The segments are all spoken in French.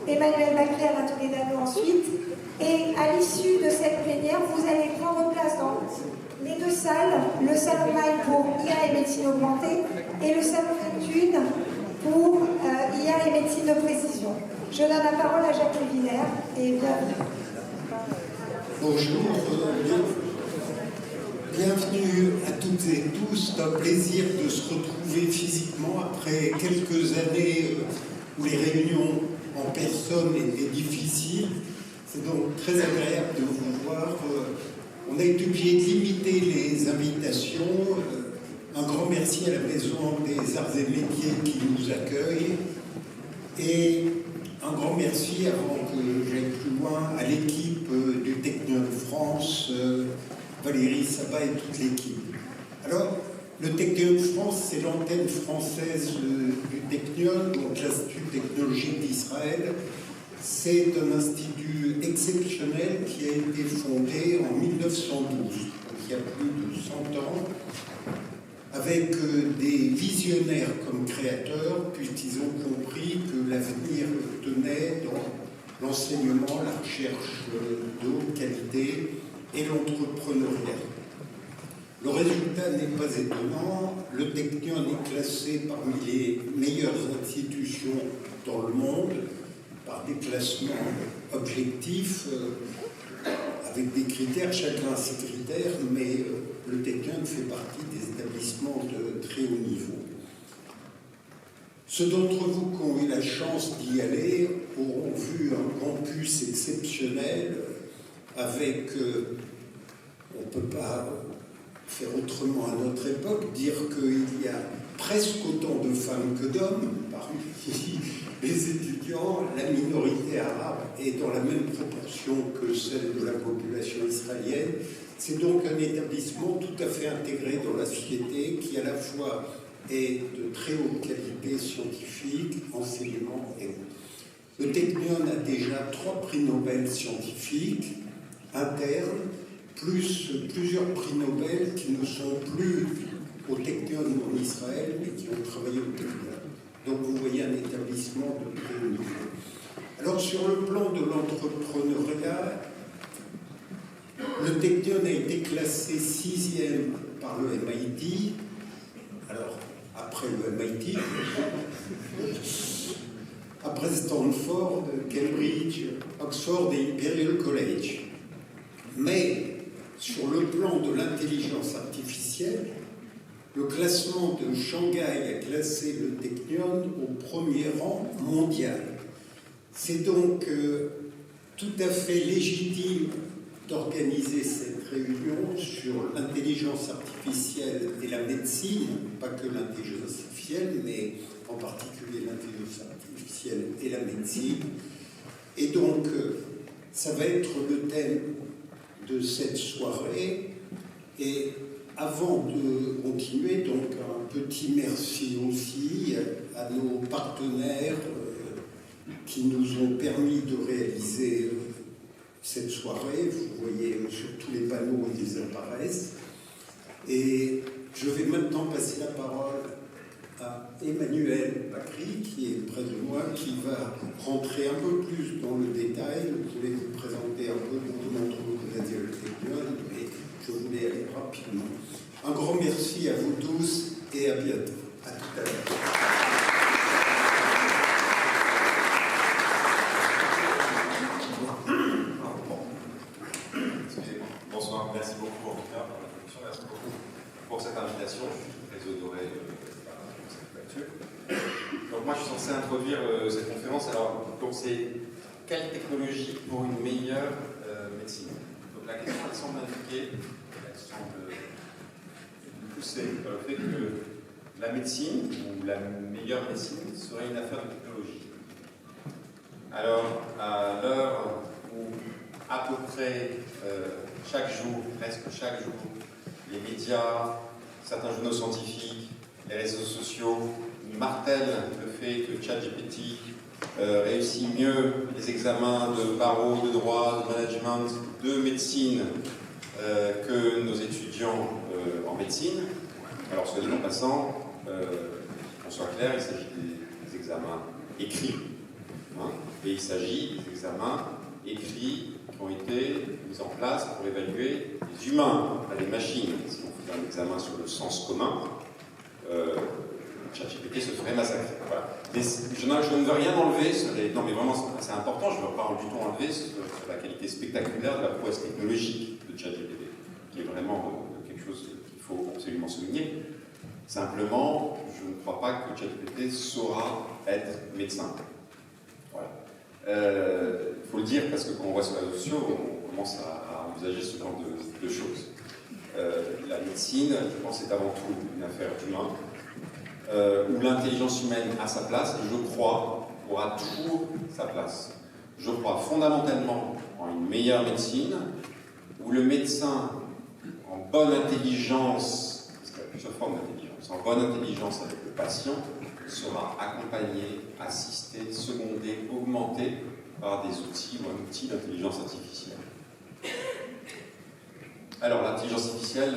Emmanuel Bacri, Alain Toledano ensuite. Et à l'issue de cette plénière, vous allez prendre place dans les deux salles, le salon Mail pour IA et médecine augmentée et le salon Neptune pour IA et médecine de précision. Je donne la parole à Jacques Lévinaire et bienvenue. Bonjour, bienvenue à toutes et tous. C'est un plaisir de se retrouver physiquement après quelques années où les réunions en personne étaient difficiles. C'est donc très agréable de vous voir. On a été obligé de limiter les invitations. Un grand merci à la Maison des Arts et Métiers qui nous accueille. Et un grand merci, avant que j'aille plus loin, à l'équipe du Technion France, Valérie Sabat et toute l'équipe. Alors, le Technion France, c'est l'antenne française du Technion, donc l'Institut technologique d'Israël. C'est un institut exceptionnel qui a été fondé en 1912, donc il y a plus de 100 ans, avec des visionnaires comme créateurs, puisqu'ils ont compris que l'avenir tenait dans l'enseignement, la recherche de haute qualité et l'entrepreneuriat. Le résultat n'est pas étonnant. Le Technion est classé parmi les meilleures institutions dans le monde, par des classements objectifs, avec des critères, chacun a ses critères, mais le Technion fait partie des établissements de très haut niveau. Ceux d'entre vous qui ont eu la chance d'y aller auront vu un campus exceptionnel avec, on ne peut pas faire autrement à notre époque, dire qu'il y a presque autant de femmes que d'hommes parmi les étudiants. La minorité arabe est dans la même proportion que celle de la population israélienne. C'est donc un établissement tout à fait intégré dans la société qui à la fois est de très haute qualité scientifique, enseignement et autres. Le Technion a déjà 3 prix Nobel scientifiques internes, plus plusieurs prix Nobel qui ne sont plus au Technion en Israël, mais qui ont travaillé au Technion. Donc vous voyez un établissement de très haut niveau. Alors sur le plan de l'entrepreneuriat, le Technion a été classé 6e par le MIT. Alors, après le MIT, après Stanford, Cambridge, Oxford et Imperial College. Mais sur le plan de l'intelligence artificielle, le classement de Shanghai a classé le Technion au premier rang mondial. C'est donc tout à fait légitime d'organiser cette réunion sur l'intelligence artificielle et la médecine, pas que l'intelligence artificielle, mais en particulier l'intelligence artificielle et la médecine. Et donc, ça va être le thème de cette soirée. Et avant de continuer, donc un petit merci aussi à nos partenaires qui nous ont permis de réaliser cette soirée. Vous voyez sur tous les panneaux, ils apparaissent. Et je vais maintenant passer la parole à Emmanuel Bacri, qui est près de moi, qui va rentrer un peu plus dans le détail. Je voulais vous présenter un peu, beaucoup d'entre vous connaissez le Technion, mais je voulais aller rapidement. Un grand merci à vous tous et à bientôt. À tout à l'heure. Bonsoir, merci beaucoup en tout cas pour l'introduction, merci beaucoup pour cette invitation. Je suis très honoré par cette ouverture. Donc moi je suis censé introduire cette conférence. Alors donc c'est quelle technologie pour une meilleure médecine? Donc la question elle semble indiquer, elle semble poussée par le fait que la médecine ou la meilleure médecine serait une affaire de technologie. Alors à l'heure où à peu près chaque jour, presque chaque jour, les médias, certains journaux scientifiques, les réseaux sociaux martèlent le fait que ChatGPT réussit mieux les examens de barreau, de droit, de management, de médecine que nos étudiants en médecine. Alors, soit dit en passant, qu'on soit clair, il s'agit des examens écrits. Hein. Et il s'agit des examens écrits qui ont été mis en place pour évaluer les humains, pas les machines. Si on faisait un examen sur le sens commun, ChatGPT se ferait massacrer. Voilà. Je ne veux rien enlever sur les... Non mais vraiment c'est important, je ne veux pas du tout enlever sur la qualité spectaculaire de la prouesse technologique de ChatGPT, qui est vraiment quelque chose qu'il faut absolument souligner. Simplement, je ne crois pas que ChatGPT saura être médecin. Voilà. Il faut le dire parce que quand on voit sur les réseaux sociaux, on commence à envisager ce genre de choses. La médecine, je pense, est avant tout une affaire d'humain, où l'intelligence humaine a sa place, et je crois, aura toujours sa place. Je crois fondamentalement en une meilleure médecine, où le médecin, en bonne intelligence, parce qu'il y a plusieurs formes d'intelligence, en bonne intelligence avec le patient, sera accompagné, assisté, secondé, augmenté par des outils ou un outil d'intelligence artificielle. Alors l'intelligence artificielle,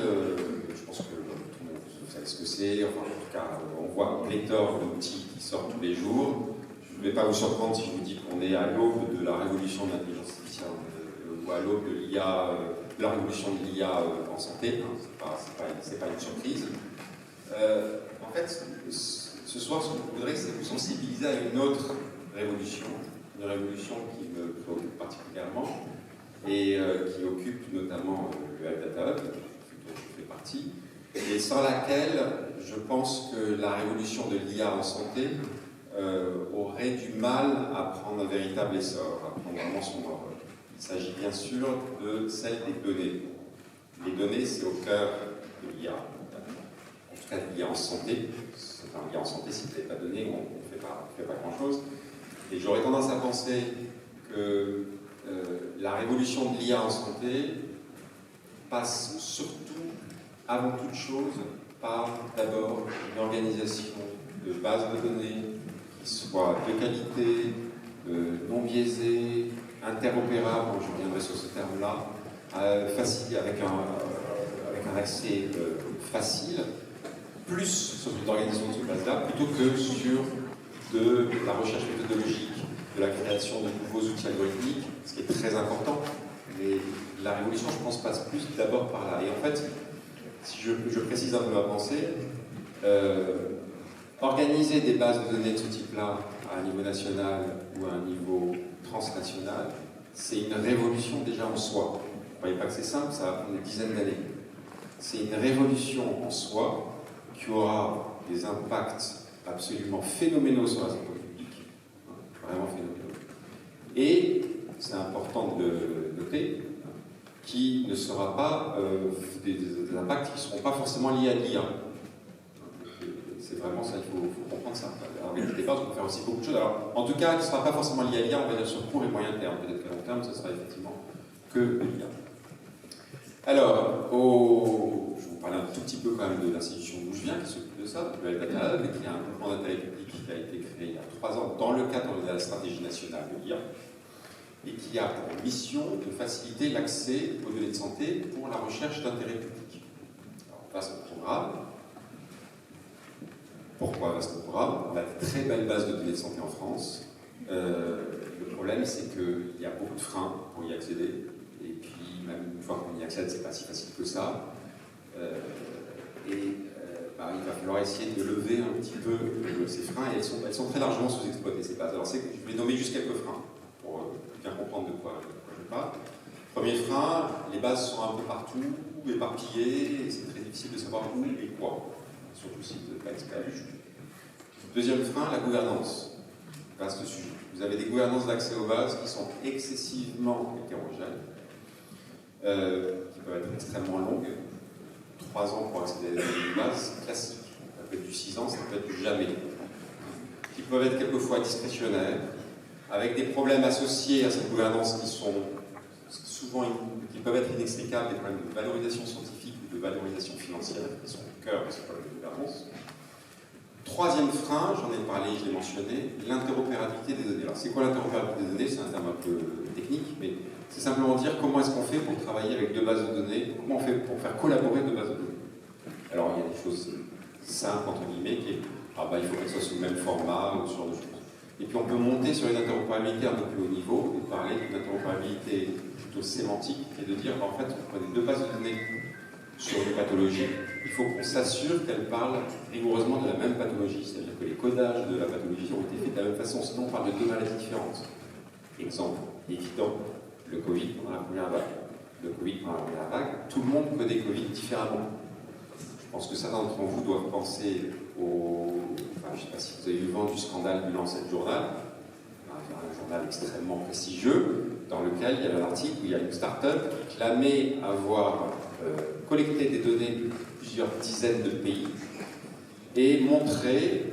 je pense que tout le monde sait ce que c'est, enfin en tout cas on voit une pléthore d'outils qui sortent tous les jours. Je ne vais pas vous surprendre si je vous dis qu'on est à l'aube de la révolution de l'intelligence artificielle ou à l'aube de l'IA, de la révolution de l'IA en santé, hein, c'est pas une surprise. En fait, ce soir, ce que je voudrais, c'est vous sensibiliser à une autre révolution, une révolution qui me préoccupe particulièrement et qui occupe notamment le Health Data Hub, dont je fais partie, et sans laquelle je pense que la révolution de l'IA en santé aurait du mal à prendre un véritable essor, à prendre vraiment son envol. Il s'agit bien sûr de celle des données. Les données, c'est au cœur de l'IA. En tout cas, l'IA en santé. Enfin, l'IA en santé, si vous n'avez pas de données, on ne fait pas grand-chose. Et j'aurais tendance à penser que la révolution de l'IA en santé passe surtout, avant toute chose, par d'abord une organisation de bases de données qui soit de qualité, non biaisée, interopérable, je reviendrai sur ce terme-là, avec un accès facile, plus sur une organisation de ce base-là, plutôt que sur de la recherche méthodologique, de la création de nouveaux outils algorithmiques, ce qui est très important. Mais la révolution, je pense, passe plus d'abord par là. Et en fait, si je précise un peu ma pensée, organiser des bases de données de ce type-là à un niveau national ou à un niveau transnational, c'est une révolution déjà en soi. Vous ne croyez pas que c'est simple, ça va prendre des dizaines d'années. C'est une révolution en soi qui aura des impacts absolument phénoménaux sur la santé publique, vraiment phénoménaux. Et, c'est important de le noter, qui ne sera pas des impacts qui ne seront pas forcément liés à l'IA. C'est vraiment ça, il faut comprendre ça. Avec des débats, on peut faire aussi beaucoup de choses. Alors, en tout cas, qui ne sera pas forcément lié à l'IA, on va dire sur court et moyen terme. Peut-être qu'à long terme, ce sera effectivement que de l'IA. Alors, je vous parle un tout petit peu quand même de l'institution d'où je viens, qui s'occupe de ça, le Health Data Hub, et qui a un groupement d'intérêt public qui a été créé il y a 3 ans dans le cadre de la stratégie nationale de l'IA, et qui a pour mission de faciliter l'accès aux données de santé pour la recherche d'intérêt public. Alors, vaste programme. Pourquoi vaste programme? On a de très belles bases de données de santé en France. Le problème, c'est qu'il y a beaucoup de freins pour y accéder. Et puis, même une fois qu'on y accède, c'est pas si facile que ça. Il va falloir essayer de lever un petit peu ces freins. Et elles sont très largement sous-exploitées, ces bases. Alors, je vais nommer juste quelques freins pour bien comprendre de quoi je parle. Premier frein, les bases sont un peu partout, éparpillées, et c'est très difficile de savoir où et quoi. Surtout si vous n'êtes pas expert du sujet. Deuxième frein, la gouvernance. Vaste sujet. Vous avez des gouvernances d'accès aux bases qui sont excessivement hétérogènes, qui peuvent être extrêmement longues. 3 ans pour accéder à des bases classiques. Ça peut être du 6 ans, ça peut être du jamais. Qui peuvent être quelquefois discrétionnaires, avec des problèmes associés à cette gouvernance qui sont souvent, qui peuvent être inextricables, des problèmes de valorisation scientifique ou de valorisation financière, qui sont au cœur de ces problèmes de gouvernance. Troisième frein, j'en ai parlé, je l'ai mentionné, l'interopérabilité des données. Alors, c'est quoi l'interopérabilité des données? C'est un terme un peu technique, mais c'est simplement dire comment est-ce qu'on fait pour travailler avec 2 bases de données, comment on fait pour faire collaborer 2 bases de données. Alors, il y a des choses simples, entre guillemets, qui est, il faut qu'elles soient sous le même format, ou ce genre de choses. Et puis on peut monter sur une interopérabilité un peu plus haut niveau et parler d'une interopérabilité plutôt sémantique, et de dire, en fait, on prend deux bases de données sur des pathologies, il faut qu'on s'assure qu'elles parlent rigoureusement de la même pathologie, c'est-à-dire que les codages de la pathologie ont été faits de la même façon, sinon on parle de deux maladies différentes. Exemple évident, le Covid pendant la première vague. Le Covid pendant la première vague, tout le monde codait Covid différemment. Je pense que certains d'entre vous doivent penser au... Enfin, je ne sais pas si vous avez eu vent du scandale du Lancet Journal, un journal extrêmement prestigieux, dans lequel il y avait un article où il y a une start-up qui clamait avoir collecté des données de plusieurs dizaines de pays et montrait,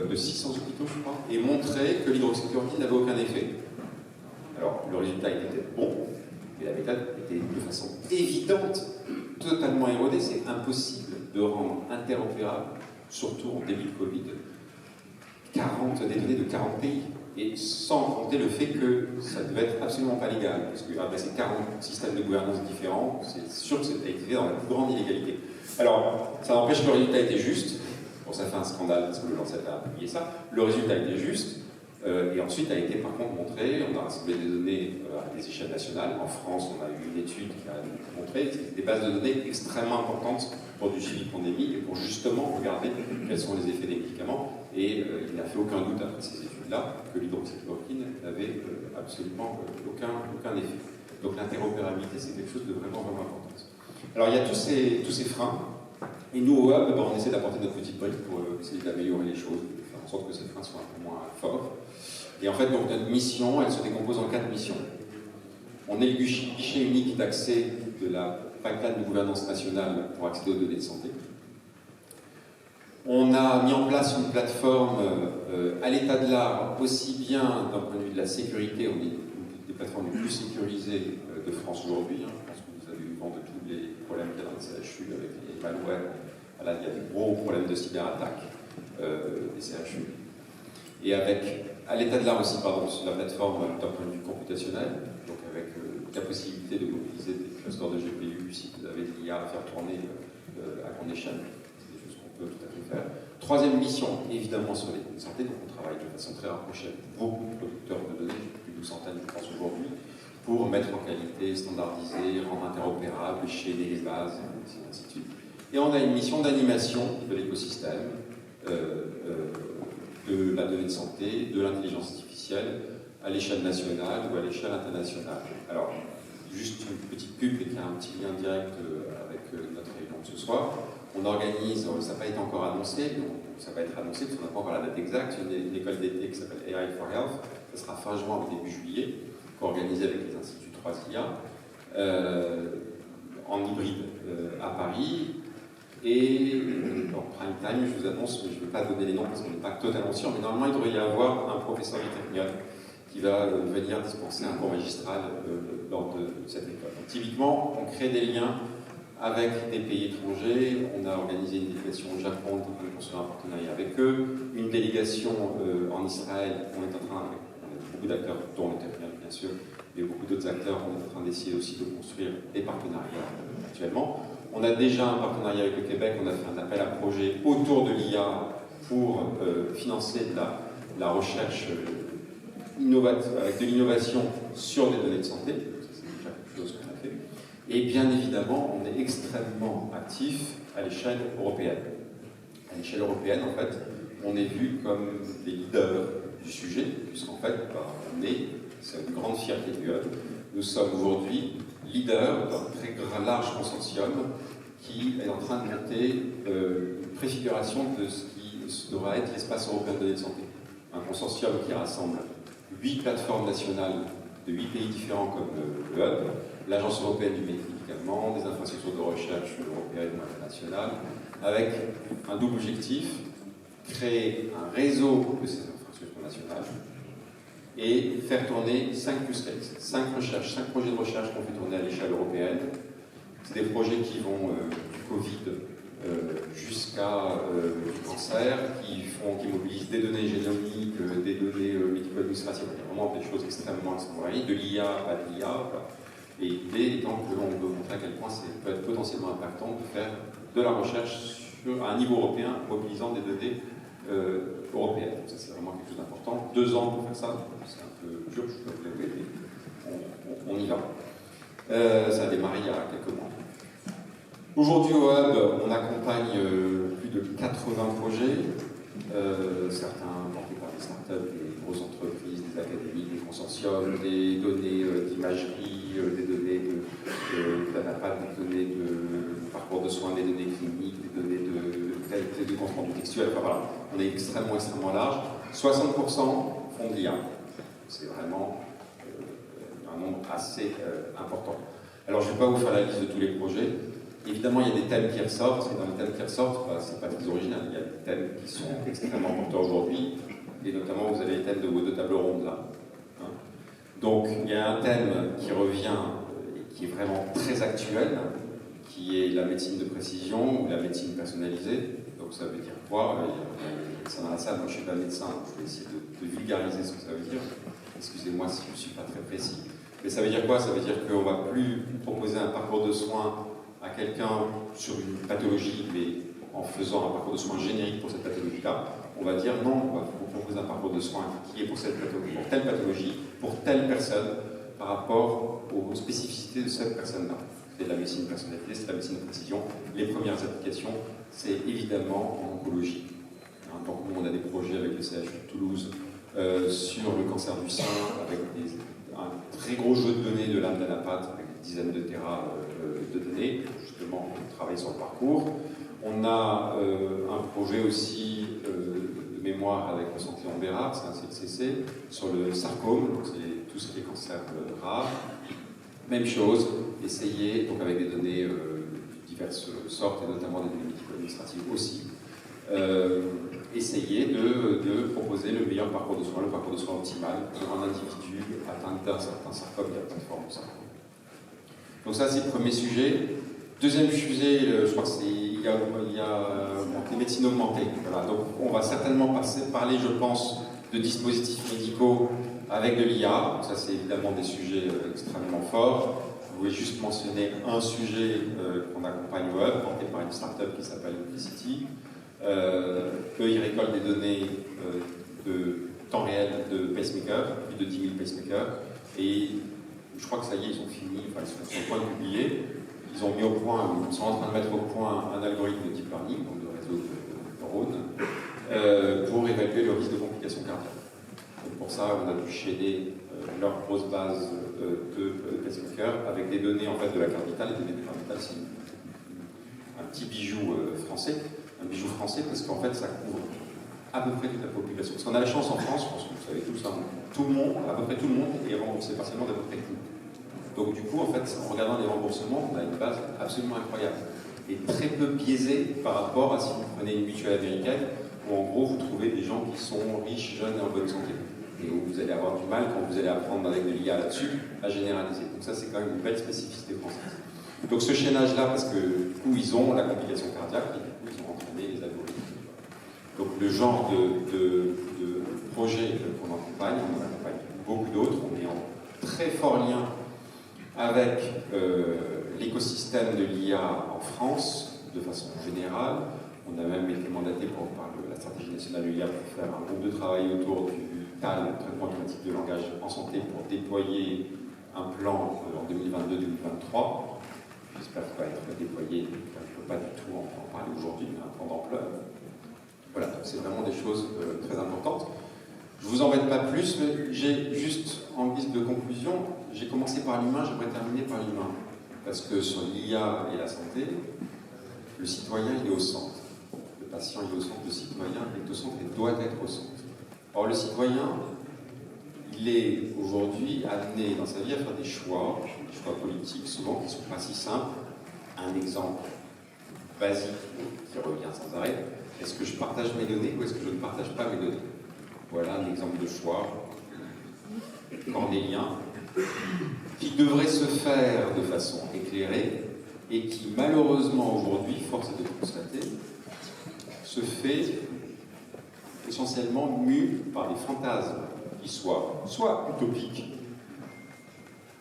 de 600 hôpitaux je crois, et montrait que l'hydroxychloroquine n'avait aucun effet. Alors le résultat était bon, mais la méthode était de façon évidente, totalement érodée. C'est impossible de rendre interopérable, surtout en début de Covid, des données de 40 pays. Et sans compter le fait que ça devait être absolument pas légal, parce qu'après ces 40 systèmes de gouvernance différents, c'est sûr que c'était fait dans la plus grande illégalité. Alors, ça n'empêche que le résultat était juste. Bon, ça fait un scandale parce que le Lancet a publié ça. Le résultat était juste. Et ensuite a été par contre montré, on a rassemblé des données à des échelles nationales. En France, on a eu une étude qui a montré que c'était des bases de données extrêmement importantes pour du suivi de pandémie et pour justement regarder quels sont les effets des médicaments. Et il n'a fait aucun doute après ces études-là que l'hydroxychloroquine n'avait absolument aucun effet. Donc l'interopérabilité, c'est quelque chose de vraiment, vraiment important. Alors il y a tous ces freins. Et nous, au Hub, on essaie d'apporter notre petite brique pour essayer d'améliorer les choses, de faire en sorte que ces freins soient un peu moins forts. Et en fait, donc, notre mission, elle se décompose en 4 missions. On est le guichet unique d'accès de la pipeline de gouvernance nationale pour accéder aux données de santé. On a mis en place une plateforme à l'état de l'art, aussi bien d'un point de vue de la sécurité, on est une des plateformes les plus sécurisées de France aujourd'hui. Je pense que vous avez eu vent de tous les problèmes qu'il y a dans le CHU avec les malwares. Là, il y a des gros problèmes de cyberattaque des CHU. Et avec, à l'état de l'art aussi, pardon, sur la plateforme d'un point de vue computationnel, donc avec la possibilité de mobiliser des clusters de GPU si vous avez de l'IA à faire tourner à grande échelle. C'est des choses qu'on peut tout à fait faire. Troisième mission, évidemment, sur les données de santé, donc on travaille de façon très rapprochée avec beaucoup de producteurs de données, plus d'une centaine, je pense, aujourd'hui, pour mettre en qualité, standardiser, rendre interopérable, chaîner les bases, et ainsi de suite. Et on a une mission d'animation de l'écosystème, de la donnée de santé, de l'intelligence artificielle, à l'échelle nationale ou à l'échelle internationale. Alors, juste une petite pub et qui a un petit lien direct avec notre réunion de ce soir. On organise, ça n'a pas été encore annoncé, donc ça va être annoncé parce qu'on n'a pas encore la date exacte, une école d'été qui s'appelle AI for Health, ça sera fin juin ou début juillet, organisée avec les instituts 3IA, en hybride à Paris. Et en prime time, je vous annonce, mais je ne vais pas donner les noms parce qu'on n'est pas totalement sûr, mais normalement il devrait y avoir un professeur vétérinaire qui va venir dispenser un cours magistral lors de cette école. Donc, typiquement, on crée des liens avec des pays étrangers. On a organisé une délégation au Japon, on a construit un partenariat avec eux, une délégation en Israël. On a beaucoup d'acteurs, dont le vétérinaire bien sûr, mais beaucoup d'autres acteurs. On est en train d'essayer aussi de construire des partenariats actuellement. On a déjà un partenariat avec le Québec, on a fait un appel à projet autour de l'IA pour financer de la recherche avec de l'innovation sur les données de santé. C'est déjà quelque chose qu'on a fait. Et bien évidemment, on est extrêmement actif à l'échelle européenne. À l'échelle européenne, en fait, on est vu comme des leaders du sujet, puisqu'en fait, c'est une grande fierté du Hub. Nous sommes aujourd'hui leader d'un très large consortium qui est en train de monter une préfiguration de ce qui devra être l'espace européen de données de santé. Un consortium qui rassemble 8 plateformes nationales de 8 pays différents comme le Hub, l'Agence européenne du médicament, des infrastructures de recherche européennes ou internationales, avec un double objectif, créer un réseau de ces infrastructures nationales et faire tourner 5 use cases, 5 projets de recherche qu'on fait tourner à l'échelle européenne. C'est des projets qui vont du Covid jusqu'à du cancer, qui mobilisent des données génomiques, des données médico-administratives, vraiment des choses extrêmement variées, de l'IA à l'IA. Voilà. Et l'idée étant que l'on veut montrer à quel point ça peut être potentiellement impactant de faire de la recherche à un niveau européen, mobilisant des données européenne. Ça, c'est vraiment quelque chose d'important. 2 ans pour faire ça, c'est un peu dur, je peux vous l'avouer, mais on y va. Ça a démarré il y a quelques mois. Aujourd'hui au Hub, on accompagne plus de 80 projets, certains portés par des startups, des grosses entreprises, des académies, des consortiums, des données d'imagerie, des données d'anapath, des données de parcours de soins, des données cliniques, des données de qualité de compte rendu textuel. Enfin voilà, on est extrêmement large. 60% font de l'IA. C'est vraiment un nombre assez important. Alors je ne vais pas vous faire la liste de tous les projets. Évidemment, il y a des thèmes qui ressortent, et dans les thèmes qui ressortent, ce n'est pas très original. Il y a des thèmes qui sont extrêmement porteurs aujourd'hui, et notamment vous avez les thèmes de vos 2 tables rondes là. Hein. Donc il y a un thème qui revient et qui est vraiment très actuel, qui est la médecine de précision ou la médecine personnalisée. Donc ça veut dire quoi? Ça dans la salle, moi je ne suis pas médecin, donc je vais essayer de vulgariser ce que ça veut dire. Excusez-moi si je ne suis pas très précis. Mais ça veut dire quoi? Ça veut dire qu'on ne va plus proposer un parcours de soins à quelqu'un sur une pathologie, mais en faisant un parcours de soins générique pour cette pathologie-là. On va dire non, on va vous proposer un parcours de soins qui est pour cette pathologie, pour telle pathologie, pour telle personne, par rapport aux spécificités de cette personne-là. C'est de la médecine personnalisée, c'est de la médecine de précision. Les premières applications, c'est évidemment en oncologie. Donc nous, on a des projets avec le CHU de Toulouse sur le cancer du sein, avec un très gros jeu de données de l'âme d'anapath, avec des dizaines de téras de données, justement, pour travailler sur le parcours. On a un projet aussi de mémoire avec le Centre Léon Bérard, c'est un CLCC, sur le sarcome, donc c'est tout ce qui est cancer rare. Même chose, essayer, donc avec des données de diverses sortes, et notamment des données médico-administratives aussi, essayer de proposer le meilleur parcours de soins, le parcours de soins optimal pour un individu atteint d'un certain sarcome, il y a plein de formes de sarcome. Donc ça, c'est le premier sujet. Deuxième sujet, je crois que il y a les médecines augmentées. Voilà. Donc on va certainement parler, je pense, de dispositifs médicaux avec de l'IA. Ça, c'est évidemment des sujets extrêmement forts. Je voulais juste mentionner un sujet qu'on accompagne au Hub, porté par une start-up qui s'appelle Implicity. Eux, ils récoltent des données de temps réel de pacemakers, plus de 10 000 pacemakers, et je crois que ça y est, ils ont fini, enfin, ils sont sur le point de publier. Ils ont mis au point, ils sont en train de mettre au point un algorithme de deep learning, donc de réseau de neurones, pour évaluer le risque de complications cardiaques. Donc pour ça, on a dû chaîner leur grosse base de pacemakers avec des données en fait de la carte vitale. Les données de la carte vitale, c'est un petit bijou français. Un bijou français parce qu'en fait ça couvre à peu près toute la population. Parce qu'on a la chance en France, je pense que vous savez tout ça, tout le monde, à peu près tout le monde est remboursé partiellement d'à peu près tout. Donc du coup, en fait, en regardant les remboursements, on a une base absolument incroyable. Et très peu biaisée par rapport à si vous prenez une mutuelle américaine, où en gros vous trouvez des gens qui sont riches, jeunes et en bonne santé. Et où vous allez avoir du mal, quand vous allez apprendre avec de l'IA là-dessus, à généraliser. Donc ça, c'est quand même une belle spécificité française. Donc ce chaînage-là, parce que du coup, ils ont la complication cardiaque, et du coup, ils ont entraîné les algorithmes. Donc le genre de projet qu'on accompagne, on en accompagne beaucoup d'autres, on est en très fort lien avec l'écosystème de l'IA en France, de façon générale. On a même été mandaté par la stratégie nationale de l'IA pour faire un groupe de travail autour du TAL, traitement automatique de langage en santé, pour déployer un plan en 2022-2023. J'espère qu'il va être déployé, je ne peux pas du tout en parler aujourd'hui, mais un plan d'ampleur. Voilà, donc c'est vraiment des choses très importantes. Je ne vous embête pas plus, mais j'ai juste, en guise de conclusion, j'ai commencé par l'humain, j'aimerais terminer par l'humain. Parce que sur l'IA et la santé, le citoyen il est au centre. Le patient il est au centre, le citoyen est au centre et doit être au centre. Or le citoyen, il est aujourd'hui amené dans sa vie à faire des choix politiques, souvent qui ne sont pas si simples. Un exemple basique qui revient sans arrêt, est-ce que je partage mes données ou est-ce que je ne partage pas mes données? Voilà un exemple de choix cornélien qui devrait se faire de façon éclairée et qui malheureusement aujourd'hui, force est de constater, se fait essentiellement mu par des fantasmes qui soient soit utopiques,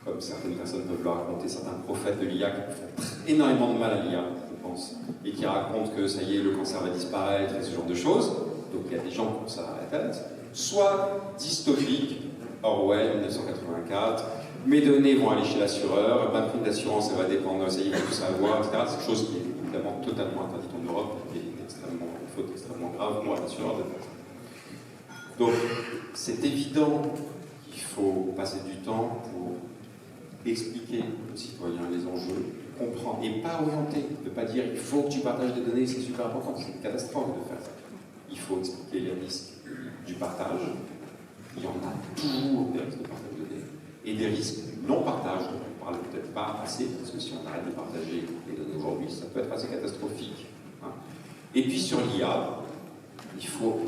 comme certaines personnes peuvent le raconter, certains prophètes de l'IA qui font énormément de mal à l'IA, je pense, et qui racontent que ça y est, le cancer va disparaître et ce genre de choses, donc il y a des gens qui ont ça à la tête, soit dystopique, Orwell, 1984, mes données vont aller chez l'assureur, ma prime d'assurance, elle va dépendre, ça y est, il va tout savoir, etc. C'est quelque chose qui est évidemment totalement interdit en Europe, et une faute extrêmement grave pour l'assureur de faire ça. Donc, c'est évident qu'il faut passer du temps pour expliquer aux citoyens les enjeux, comprendre, et pas orienter, ne pas dire il faut que tu partages des données, c'est super important, c'est une catastrophe de faire ça. Il faut expliquer les risques du partage, il y en a toujours des risques de partage de données, et des risques non-partage, dont on ne parle peut-être pas assez, parce que si on arrête de partager les données aujourd'hui, ça peut être assez catastrophique. Hein. Et puis sur l'IA, il faut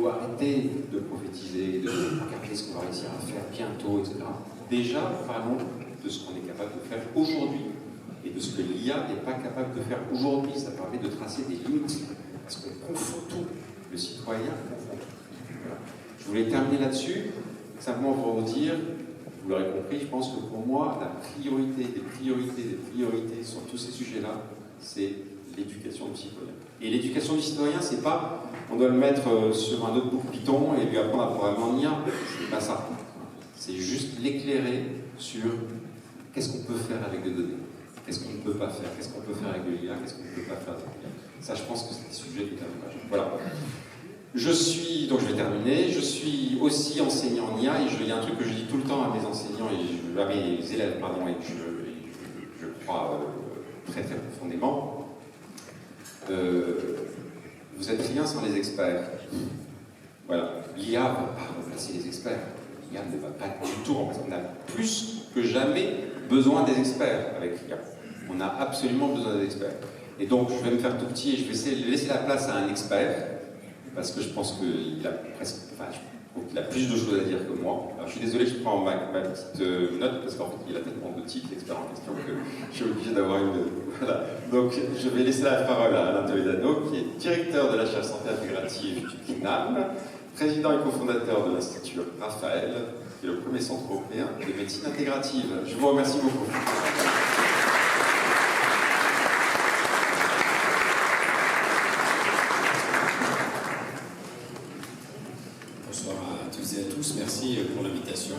arrêter de prophétiser, de regarder ce qu'on va réussir à faire bientôt, etc. Déjà, parlons de ce qu'on est capable de faire aujourd'hui et de ce que l'IA n'est pas capable de faire aujourd'hui. Ça permet de tracer des limites, parce qu'on confond tout. Le citoyen confond tout. Voilà. Je voulais terminer là-dessus, simplement pour vous dire, vous l'aurez compris, je pense que pour moi, la priorité des priorités sur tous ces sujets-là, c'est l'éducation du citoyen. Et l'éducation du citoyen, c'est pas on doit le mettre sur un notebook Python et lui apprendre à programmer en IA. C'est pas ça. C'est juste l'éclairer sur qu'est-ce qu'on peut faire avec des données, qu'est-ce qu'on ne peut pas faire, qu'est-ce qu'on peut faire avec de l'IA, qu'est-ce qu'on ne peut pas faire avec l'IA. Ça, je pense que c'est des sujets qui sont importants. Voilà. Donc je vais terminer, je suis aussi enseignant en IA et il y a un truc que je dis tout le temps à mes enseignants et à mes élèves, pardon, et que je crois très très profondément. Vous êtes rien sans les experts. Voilà. L'IA ne va pas remplacer les experts. L'IA ne va pas du tout remplacer. On a plus que jamais besoin des experts avec l'IA. On a absolument besoin des experts. Et donc, je vais me faire tout petit et je vais laisser la place à un expert, parce que je pense qu'il a presque, je trouve qu'il a plus de choses à dire que moi. Alors, je suis désolé, je prends ma petite note, parce qu'en fait, il a tellement de titres, l'expert en question, que je suis obligé d'avoir une... Voilà. Donc, je vais laisser la parole à Alain Toledano, qui est directeur de la chaire santé intégrative du CNAM, président et cofondateur de l'Institut Raphaël, qui est le premier centre européen de médecine intégrative. Je vous remercie beaucoup. Bonsoir à toutes et à tous, merci pour l'invitation.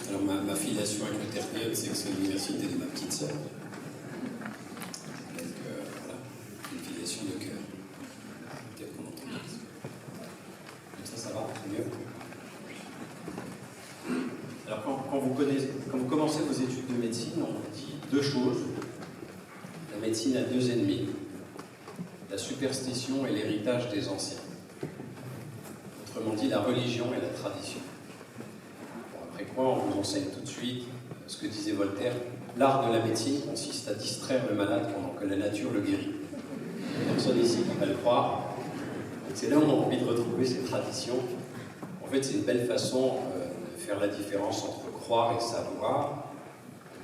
Alors ma filiation avec le Ternium, c'est que c'est l'université de ma petite sœur. Donc voilà, une filiation de cœur. Peut-être qu'on entend bien. Comme ça va, c'est mieux. Alors quand vous commencez vos études de médecine, on vous dit deux choses. La médecine a deux ennemis, la superstition et l'héritage des anciens. Autrement dit, la religion et la tradition. Bon, après quoi, on vous enseigne tout de suite ce que disait Voltaire, l'art de la médecine consiste à distraire le malade pendant que la nature le guérit. Personne ici qui va le croire. C'est là où on a envie de retrouver ces traditions. En fait, c'est une belle façon de faire la différence entre croire et savoir.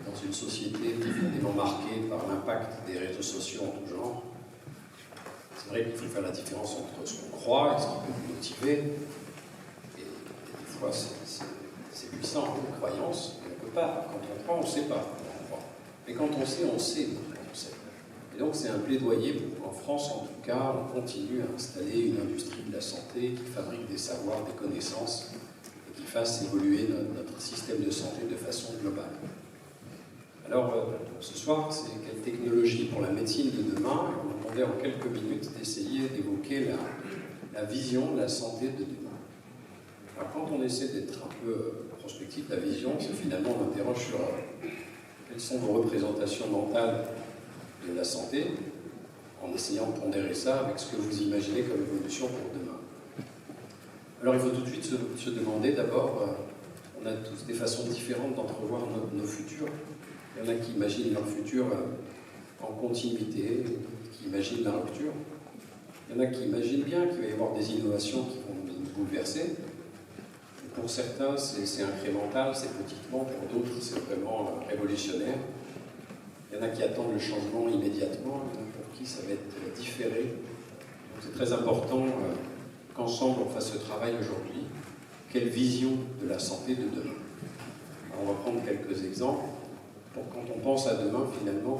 Dans une société profondément marquée par l'impact des réseaux sociaux en tout genre, c'est vrai qu'il faut faire la différence entre ce qu'on croit et ce qui peut nous motiver. Et des fois, c'est puissant, une croyance. On ne peut pas. Quand on croit, on ne sait pas. Mais quand on sait, on sait. Et donc, c'est un plaidoyer pour qu'en France, en tout cas, on continue à installer une industrie de la santé qui fabrique des savoirs, des connaissances et qui fasse évoluer notre système de santé de façon globale. Alors, ce soir, c'est quelle technologie pour la médecine de demain? On demandait en quelques minutes d'essayer d'évoquer la vision de la santé de demain. Alors, quand on essaie d'être un peu prospectif, la vision, c'est finalement on interroge sur quelles sont vos représentations mentales de la santé, en essayant de pondérer ça avec ce que vous imaginez comme évolution pour demain. Alors, il faut tout de suite se demander d'abord, on a tous des façons différentes d'entrevoir nos futurs. Il y en a qui imaginent leur futur en continuité, qui imaginent la rupture. Il y en a qui imaginent bien qu'il va y avoir des innovations qui vont nous bouleverser. Et pour certains, c'est incrémental, c'est petitement. Pour d'autres, c'est vraiment révolutionnaire. Il y en a qui attendent le changement immédiatement. Il y en a pour qui ça va être différé. Donc c'est très important qu'ensemble on fasse ce travail aujourd'hui. Quelle vision de la santé de demain? Alors, on va prendre quelques exemples. Quand on pense à demain, finalement,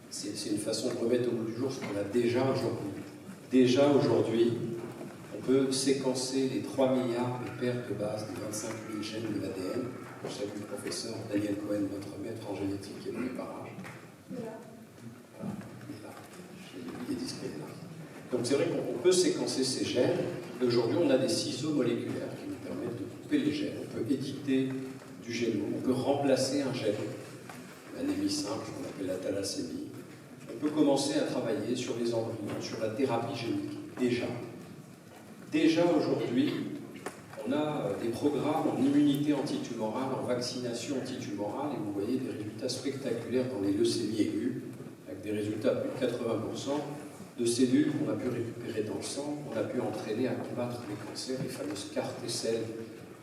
c'est une façon de remettre au goût du jour ce qu'on a déjà aujourd'hui. Déjà aujourd'hui, on peut séquencer les 3 milliards de paires de base des 25 000 gènes de l'ADN. Je salue le professeur Daniel Cohen, notre maître en génétique, qui est venu par âge. Voilà, il est là. Il est discret là. Donc c'est vrai qu'on peut séquencer ces gènes. Et aujourd'hui, on a des ciseaux moléculaires qui nous permettent de couper les gènes. On peut éditer du génome, on peut remplacer un gène, l'anémie simple, qu'on appelle la thalassémie. On peut commencer à travailler sur les embryons, sur la thérapie génique, déjà aujourd'hui, on a des programmes en immunité antitumorale, en vaccination antitumorale, et vous voyez des résultats spectaculaires dans les leucémies aiguës, avec des résultats de plus de 80% de cellules qu'on a pu récupérer dans le sang, qu'on a pu entraîner à combattre les cancers, les fameuses CAR T-cells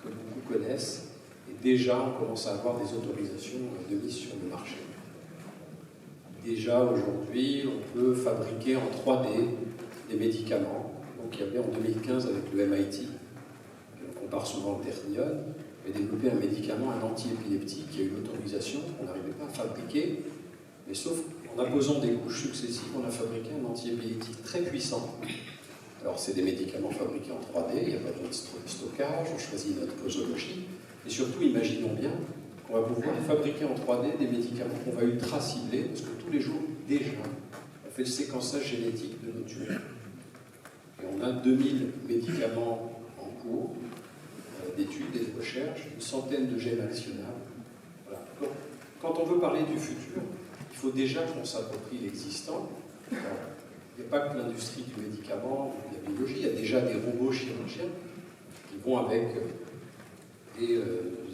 que beaucoup connaissent. Et déjà, on commence à avoir des autorisations de mise sur le marché. Déjà, aujourd'hui, on peut fabriquer en 3D des médicaments. Donc, il y avait en 2015, avec le MIT, on compare souvent le Ternion, et développé un médicament, un anti-épileptique, qui a eu l'autorisation qu'on n'arrivait pas à fabriquer, mais sauf en imposant des couches successives, on a fabriqué un anti-épileptique très puissant. Alors, c'est des médicaments fabriqués en 3D, il n'y a pas de stockage, on choisit notre posologie, et surtout, imaginons bien qu'on va pouvoir fabriquer en 3D des médicaments qu'on va ultra cibler, parce que tous les jours, déjà, on fait le séquençage génétique de nos tumeurs. Et on a 2000 médicaments en cours, d'études et de recherches, une centaine de gènes actionnables. Voilà. Donc, quand on veut parler du futur, il faut déjà qu'on s'approprie l'existant. Il n'y a pas que l'industrie du médicament ou de la biologie, il y a déjà des robots chirurgiens qui vont avec des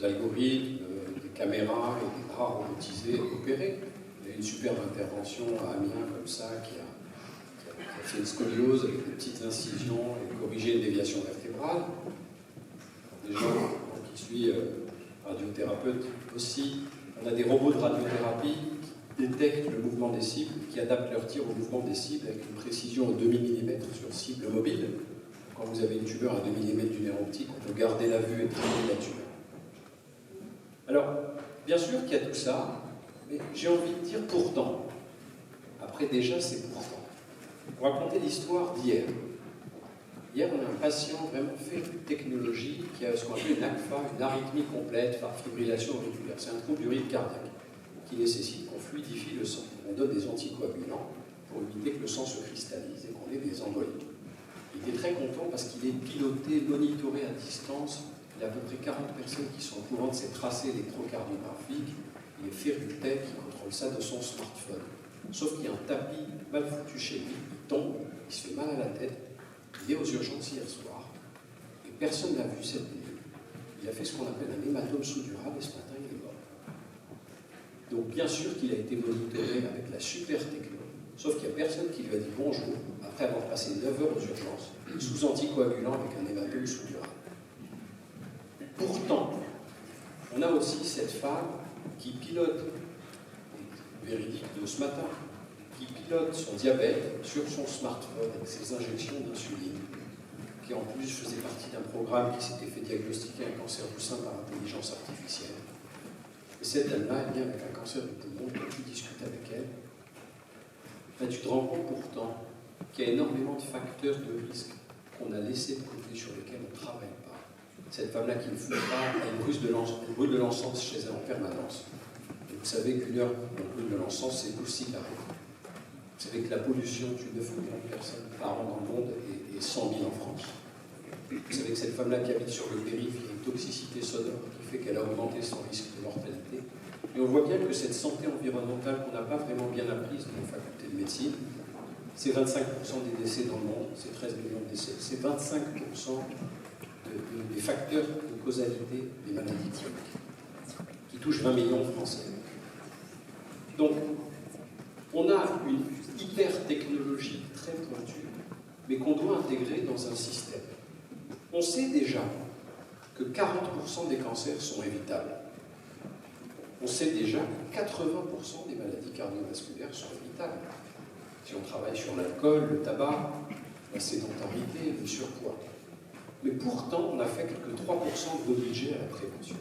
algorithmes, des caméras et des bras robotisés opérer. Il y a une superbe intervention à Amiens comme ça qui a fait une scoliose avec des petites incisions et corrigé une déviation vertébrale. Des gens qui suivent radiothérapeute aussi. On a des robots de radiothérapie qui détectent le mouvement des cibles, qui adaptent leur tir au mouvement des cibles avec une précision au demi-millimètre sur cible mobile. Quand vous avez une tumeur à 2 mm du nerf optique, on peut garder la vue et traiter la tumeur. Alors, bien sûr qu'il y a tout ça, mais j'ai envie de dire pourtant. Après, déjà, c'est pourtant. Pour raconter l'histoire d'hier. Hier, on a un patient vraiment fait de technologie qui a ce qu'on appelle une ACFA, une arythmie complète par fibrillation auriculaire. C'est un trouble du rythme cardiaque qui nécessite qu'on fluidifie le sang. On donne des anticoagulants pour éviter que le sang se cristallise et qu'on ait des embolies. Il est très content parce qu'il est piloté, monitoré à distance. Il y a à peu près 40 personnes qui sont au courant de ses tracés électrocardiographiques. Il est féru de tête, qui contrôle ça de son smartphone. Sauf qu'il y a un tapis mal foutu chez lui, il tombe, il se fait mal à la tête. Il est aux urgences hier soir, et personne n'a vu cette vidéo. Il a fait ce qu'on appelle un hématome sous-dural, et ce matin, il est mort. Donc, bien sûr qu'il a été monitoré avec la super techno, sauf qu'il n'y a personne qui lui a dit bonjour, après avoir passé 9 heures aux urgences, sous anticoagulant avec un hématome sous-dural. Pourtant, on a aussi cette femme qui pilote, véridique de ce matin, qui pilote son diabète sur son smartphone avec ses injections d'insuline, qui en plus faisait partie d'un programme qui s'était fait diagnostiquer un cancer du sein par intelligence artificielle. Et cette dame-là, elle vient avec un cancer du poumon, quand tu discutes avec elle, ben, tu te rends compte pourtant qu'il y a énormément de facteurs de risque qu'on a laissés de côté, sur lesquels on ne travaille pas. Cette femme-là qui ne fume pas, elle brûle de l'encens chez elle en permanence. Et vous savez qu'une heure qu'on brûle de l'encens, c'est 12 cigarettes. Vous savez que la pollution tue 9 millions de personnes par an dans le monde et 100 000 en France. Vous savez que cette femme-là qui habite sur le périph', il y a une toxicité sonore qui fait qu'elle a augmenté son risque de mortalité. Et on voit bien que cette santé environnementale qu'on n'a pas vraiment bien apprise dans nos facultés de médecine, c'est 25% des décès dans le monde, c'est 13 millions de décès, c'est 25% des facteurs de causalité des maladies chroniques, qui touchent 20 millions de Français. Donc, on a une hyper-technologie très pointue, mais qu'on doit intégrer dans un système. On sait déjà que 40% des cancers sont évitables. On sait déjà que 80% des maladies cardiovasculaires sont évitables. Si on travaille sur l'alcool, le tabac, la sédentarité, le surpoids. Mais pourtant, on n'a fait que 3% de nos budgets à la prévention.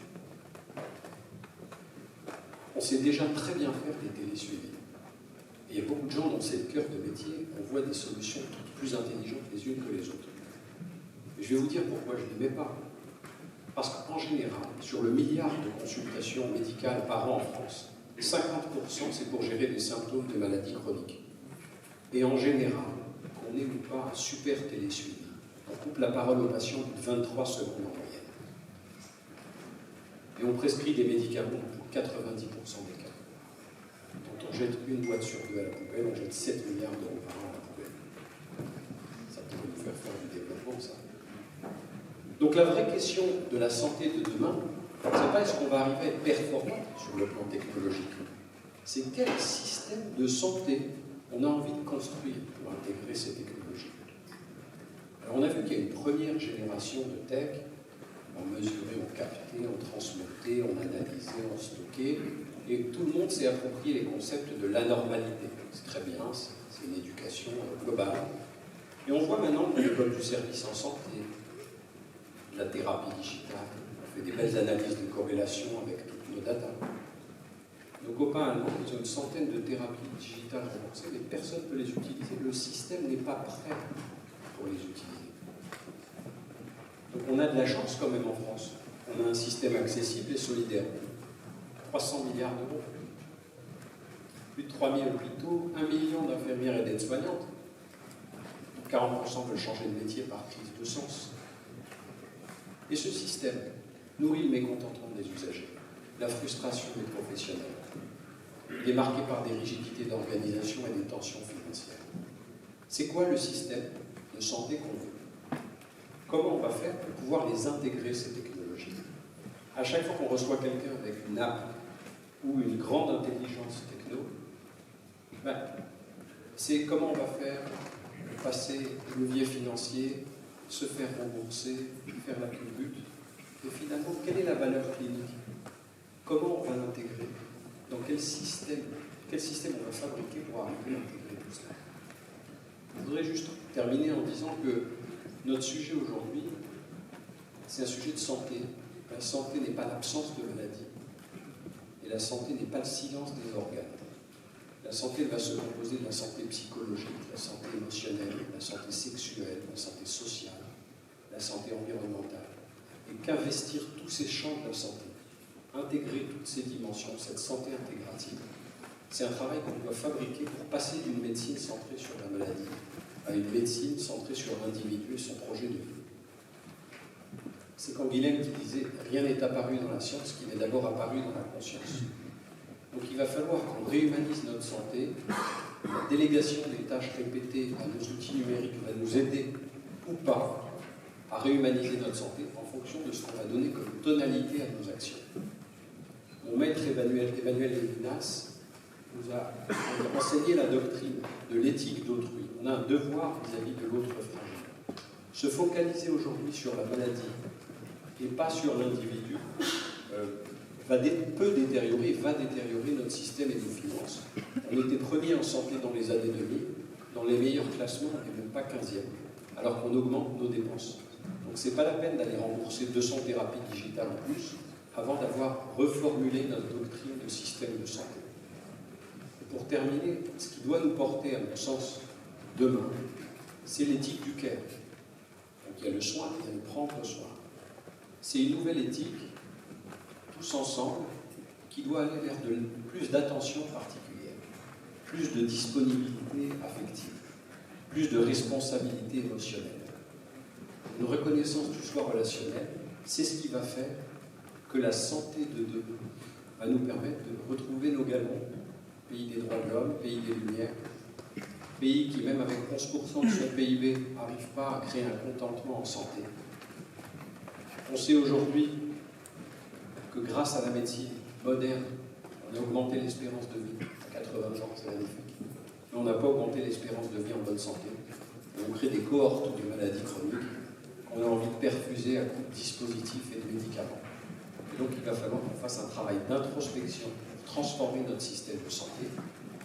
On sait déjà très bien faire des télésuivis. Et il y a beaucoup de gens dans ces cœurs de métier, on voit des solutions toutes plus intelligentes les unes que les autres. Et je vais vous dire pourquoi je ne les mets pas. Parce qu'en général, sur le milliard de consultations médicales par an en France, 50% c'est pour gérer des symptômes de maladies chroniques. Et en général, qu'on ait ou pas un super télésuivi, on coupe la parole au patient de 23 secondes en moyenne. Et on prescrit des médicaments pour 90% des cas. Quand on jette une boîte sur deux à la poubelle, on jette 7 milliards d'euros par an à la poubelle. Ça pourrait nous faire du développement, ça. Donc la vraie question de la santé de demain, c'est pas est-ce qu'on va arriver à être performant sur le plan technologique, c'est quel système de santé on a envie de construire pour intégrer ces technologies. Alors on a vu qu'il y a une première génération de tech, on mesurait, on captait, on transmettait, on analysait, on stockait, et tout le monde s'est approprié les concepts de l'anormalité. C'est très bien, c'est une éducation globale. Et on voit maintenant qu'on développe du service en santé, de la thérapie digitale, on fait des belles analyses de corrélation avec toutes nos data. Nos copains allemands, ils ont une centaine de thérapies digitales avancées, mais personne ne peut les utiliser. Le système n'est pas prêt pour les utiliser. Donc on a de la chance quand même en France. On a un système accessible et solidaire. 300 milliards d'euros. Plus de 3000 hôpitaux, 1 million d'infirmières et d'aides-soignantes. 40% veulent changer de métier par crise de sens. Et ce système nourrit le mécontentement des usagers, la frustration des professionnels. Il est marqué par des rigidités d'organisation et des tensions financières. C'est quoi le système de santé qu'on veut? Comment on va faire pour pouvoir les intégrer, ces technologies? À chaque fois qu'on reçoit quelqu'un avec une app ou une grande intelligence techno, c'est comment on va faire pour passer le levier financier, se faire rembourser, faire la culbute, et finalement, quelle est la valeur clinique? Comment on va l'intégrer? Dans quel système on va fabriquer pour arriver à intégrer tout cela? Je voudrais juste terminer en disant que notre sujet aujourd'hui, c'est un sujet de santé. La santé n'est pas l'absence de maladie, et la santé n'est pas le silence des organes. La santé va se composer de la santé psychologique, la santé émotionnelle, la santé sexuelle, la santé sociale, la santé environnementale. Et qu'investir tous ces champs de la santé, intégrer toutes ces dimensions, cette santé intégrative, c'est un travail qu'on doit fabriquer pour passer d'une médecine centrée sur la maladie à une médecine centrée sur l'individu et son projet de vie. C'est Canguilhem qui disait « Rien n'est apparu dans la science qui n'est d'abord apparu dans la conscience ». Donc il va falloir qu'on réhumanise notre santé. La délégation des tâches répétées à nos outils numériques va nous aider ou pas à réhumaniser notre santé en fonction de ce qu'on va donner comme tonalité à nos actions. Mon maître Emmanuel Levinas nous a enseigné la doctrine de l'éthique d'autrui. On a un devoir vis-à-vis de l'autre fragile. Se focaliser aujourd'hui sur la maladie et pas sur l'individu peut détériorer, va détériorer notre système et nos finances. On était premier en santé dans les années 2000, dans les meilleurs classements, et même pas 15e, alors qu'on augmente nos dépenses. Donc c'est pas la peine d'aller rembourser 200 thérapies digitales en plus avant d'avoir reformulé notre doctrine de système de santé. Et pour terminer, ce qui doit nous porter, à mon sens, demain, c'est l'éthique du care. Donc il y a le soin, il y a le prendre soin. C'est une nouvelle éthique, tous ensemble, qui doit aller vers plus d'attention particulière, plus de disponibilité affective, plus de responsabilité émotionnelle. Une reconnaissance du choix relationnel, c'est ce qui va faire que la santé de demain va nous permettre de retrouver nos galons, pays des droits de l'homme, pays des Lumières, pays qui, même avec 11% de son PIB, n'arrive pas à créer un contentement en santé. On sait aujourd'hui que grâce à la médecine moderne, on a augmenté l'espérance de vie à 80 ans, c'est magnifique. Mais on n'a pas augmenté l'espérance de vie en bonne santé. Et on crée des cohortes de maladies chroniques qu'on a envie de perfuser à coups de dispositifs et de médicaments. Et donc il va falloir qu'on fasse un travail d'introspection pour transformer notre système de santé,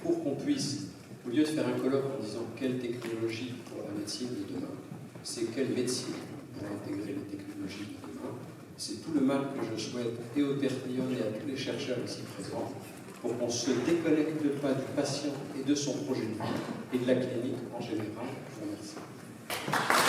pour qu'on puisse, au lieu de faire un colloque en disant quelle technologie pour la médecine de demain, c'est quelle médecine pour intégrer les technologies de demain. C'est tout le mal que je souhaite et au Ternion et à tous les chercheurs ici présents pour pour qu'on ne se déconnecte pas du patient et de son projet de vie et de la clinique en général. Je vous remercie.